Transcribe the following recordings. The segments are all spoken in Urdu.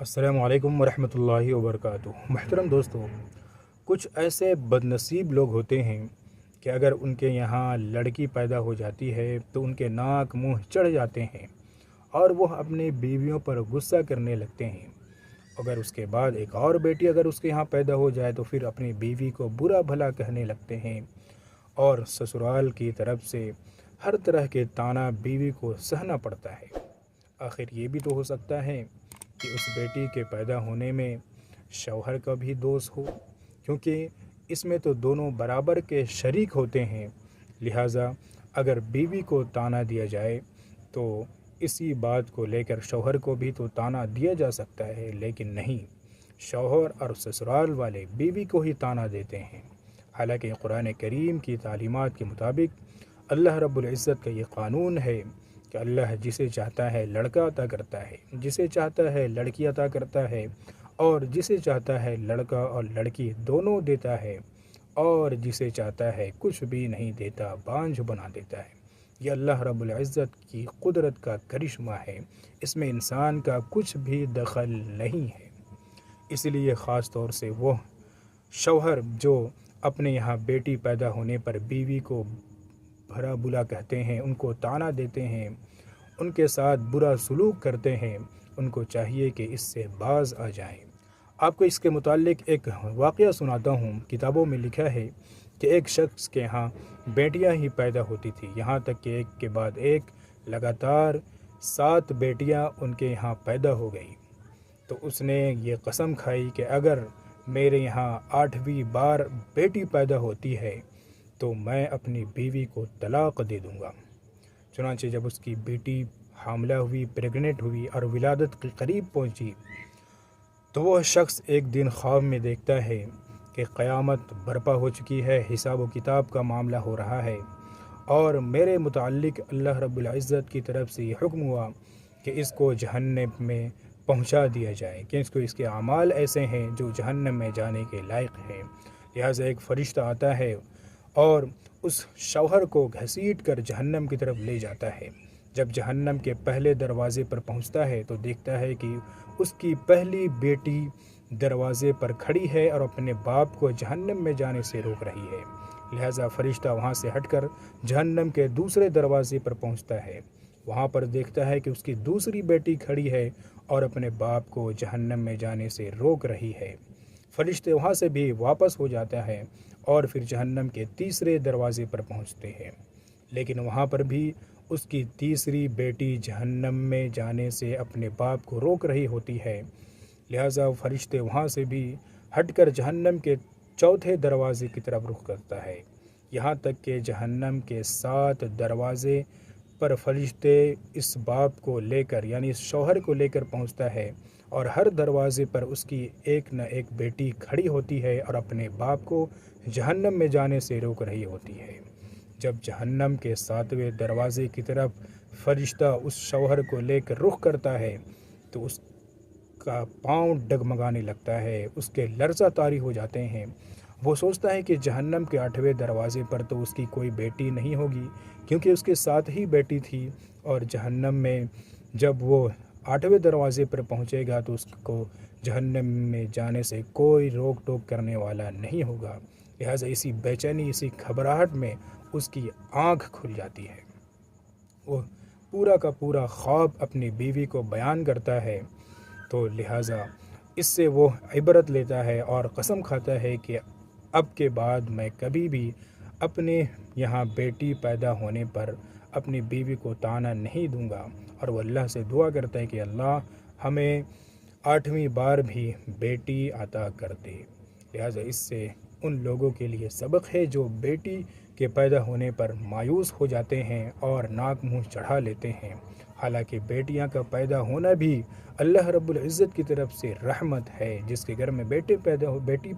السلام علیکم ورحمۃ اللہ وبرکاتہ۔ محترم دوستو، کچھ ایسے بد نصیب لوگ ہوتے ہیں کہ اگر ان کے یہاں لڑکی پیدا ہو جاتی ہے تو ان کے ناک منہ چڑھ جاتے ہیں اور وہ اپنی بیویوں پر غصہ کرنے لگتے ہیں۔ اگر اس کے بعد ایک اور بیٹی اگر اس کے یہاں پیدا ہو جائے تو پھر اپنی بیوی کو برا بھلا کہنے لگتے ہیں اور سسرال کی طرف سے ہر طرح کے طعنہ بیوی کو سہنا پڑتا ہے۔ آخر یہ بھی تو ہو سکتا ہے کہ اس بیٹی کے پیدا ہونے میں شوہر کا بھی دوست ہو، کیونکہ اس میں تو دونوں برابر کے شریک ہوتے ہیں۔ لہٰذا اگر بیوی کو طعنہ دیا جائے تو اسی بات کو لے کر شوہر کو بھی تو طعنہ دیا جا سکتا ہے، لیکن نہیں، شوہر اور سسرال والے بیوی کو ہی طعنہ دیتے ہیں۔ حالانکہ قرآن کریم کی تعلیمات کے مطابق اللہ رب العزت کا یہ قانون ہے کہ اللہ جسے چاہتا ہے لڑکا عطا کرتا ہے، جسے چاہتا ہے لڑکی عطا کرتا ہے، اور جسے چاہتا ہے لڑکا اور لڑکی دونوں دیتا ہے، اور جسے چاہتا ہے کچھ بھی نہیں دیتا، بانجھ بنا دیتا ہے۔ یہ اللہ رب العزت کی قدرت کا کرشمہ ہے، اس میں انسان کا کچھ بھی دخل نہیں ہے۔ اس لیے خاص طور سے وہ شوہر جو اپنے یہاں بیٹی پیدا ہونے پر بیوی کو بھلا بلا کہتے ہیں، ان کو طعنہ دیتے ہیں، ان کے ساتھ برا سلوک کرتے ہیں، ان کو چاہیے کہ اس سے باز آ جائیں۔ آپ کو اس کے متعلق ایک واقعہ سناتا ہوں۔ کتابوں میں لکھا ہے کہ ایک شخص کے ہاں بیٹیاں ہی پیدا ہوتی تھی، یہاں تک کہ ایک کے بعد ایک لگاتار 7 بیٹیاں ان کے یہاں پیدا ہو گئی۔ تو اس نے یہ قسم کھائی کہ اگر میرے یہاں 8ویں بار بیٹی پیدا ہوتی ہے تو میں اپنی بیوی کو طلاق دے دوں گا۔ چنانچہ جب اس کی بیٹی حاملہ ہوئی، پریگننٹ ہوئی اور ولادت کے قریب پہنچی تو وہ شخص ایک دن خواب میں دیکھتا ہے کہ قیامت برپا ہو چکی ہے، حساب و کتاب کا معاملہ ہو رہا ہے، اور میرے متعلق اللہ رب العزت کی طرف سے یہ حکم ہوا کہ اس کو جہنم میں پہنچا دیا جائے، کہ اس کے اعمال ایسے ہیں جو جہنم میں جانے کے لائق ہیں۔ لہٰذا ایک فرشتہ آتا ہے اور اس شوہر کو گھسیٹ کر جہنم کی طرف لے جاتا ہے۔ جب جہنم کے پہلے دروازے پر پہنچتا ہے تو دیکھتا ہے کہ اس کی پہلی بیٹی دروازے پر کھڑی ہے اور اپنے باپ کو جہنم میں جانے سے روک رہی ہے۔ لہٰذا فرشتہ وہاں سے ہٹ کر جہنم کے دوسرے دروازے پر پہنچتا ہے، وہاں پر دیکھتا ہے کہ اس کی دوسری بیٹی کھڑی ہے اور اپنے باپ کو جہنم میں جانے سے روک رہی ہے۔ فرشتے وہاں سے بھی واپس ہو جاتا ہے اور پھر جہنم کے تیسرے دروازے پر پہنچتے ہیں، لیکن وہاں پر بھی اس کی تیسری بیٹی جہنم میں جانے سے اپنے باپ کو روک رہی ہوتی ہے۔ لہٰذا فرشتے وہاں سے بھی ہٹ کر جہنم کے چوتھے دروازے کی طرف رخ کرتا ہے، یہاں تک کہ جہنم کے 7 دروازے پر فرشتے اس باپ کو لے کر، یعنی اس شوہر کو لے کر پہنچتا ہے، اور ہر دروازے پر اس کی ایک نہ ایک بیٹی کھڑی ہوتی ہے اور اپنے باپ کو جہنم میں جانے سے روک رہی ہوتی ہے۔ جب جہنم کے 7ویں دروازے کی طرف فرشتہ اس شوہر کو لے کر رخ کرتا ہے تو اس کا پاؤں ڈگمگانے لگتا ہے، اس کے لرزہ طاری ہو جاتے ہیں۔ وہ سوچتا ہے کہ جہنم کے 8ویں دروازے پر تو اس کی کوئی بیٹی نہیں ہوگی، کیونکہ اس کے ساتھ ہی بیٹی تھی، اور جہنم میں جب وہ 8ویں دروازے پر پہنچے گا تو اس کو جہنم میں جانے سے کوئی روک ٹوک کرنے والا نہیں ہوگا۔ لہٰذا اسی بے چینی، اسی گھبراہٹ میں اس کی آنکھ کھل جاتی ہے۔ وہ پورا کا پورا خواب اپنی بیوی کو بیان کرتا ہے، تو لہٰذا اس سے وہ عبرت لیتا ہے اور قسم کھاتا ہے کہ اب کے بعد میں کبھی بھی اپنے یہاں بیٹی پیدا ہونے پر اپنی بیوی کو طعنہ نہیں دوں گا، اور وہ اللہ سے دعا کرتا ہے کہ اللہ ہمیں 8ویں بار بھی بیٹی عطا کر دے۔ لہٰذا اس سے ان لوگوں کے لیے سبق ہے جو بیٹی کے پیدا ہونے پر مایوس ہو جاتے ہیں اور ناک منہ چڑھا لیتے ہیں۔ حالانکہ بیٹیاں کا پیدا ہونا بھی اللہ رب العزت کی طرف سے رحمت ہے۔ جس کے گھر میں بیٹی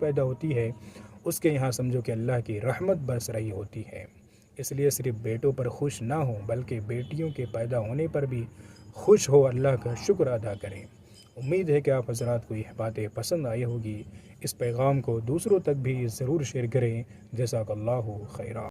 پیدا ہوتی ہے اس کے یہاں سمجھو کہ اللہ کی رحمت برس رہی ہوتی ہے۔ اس لیے صرف بیٹوں پر خوش نہ ہو بلکہ بیٹیوں کے پیدا ہونے پر بھی خوش ہو، اللہ کا شکر ادا کریں۔ امید ہے کہ آپ حضرات کو یہ باتیں پسند آئی ہوگی۔ اس پیغام کو دوسروں تک بھی ضرور شیئر کریں۔ جزاک اللہ خیرا۔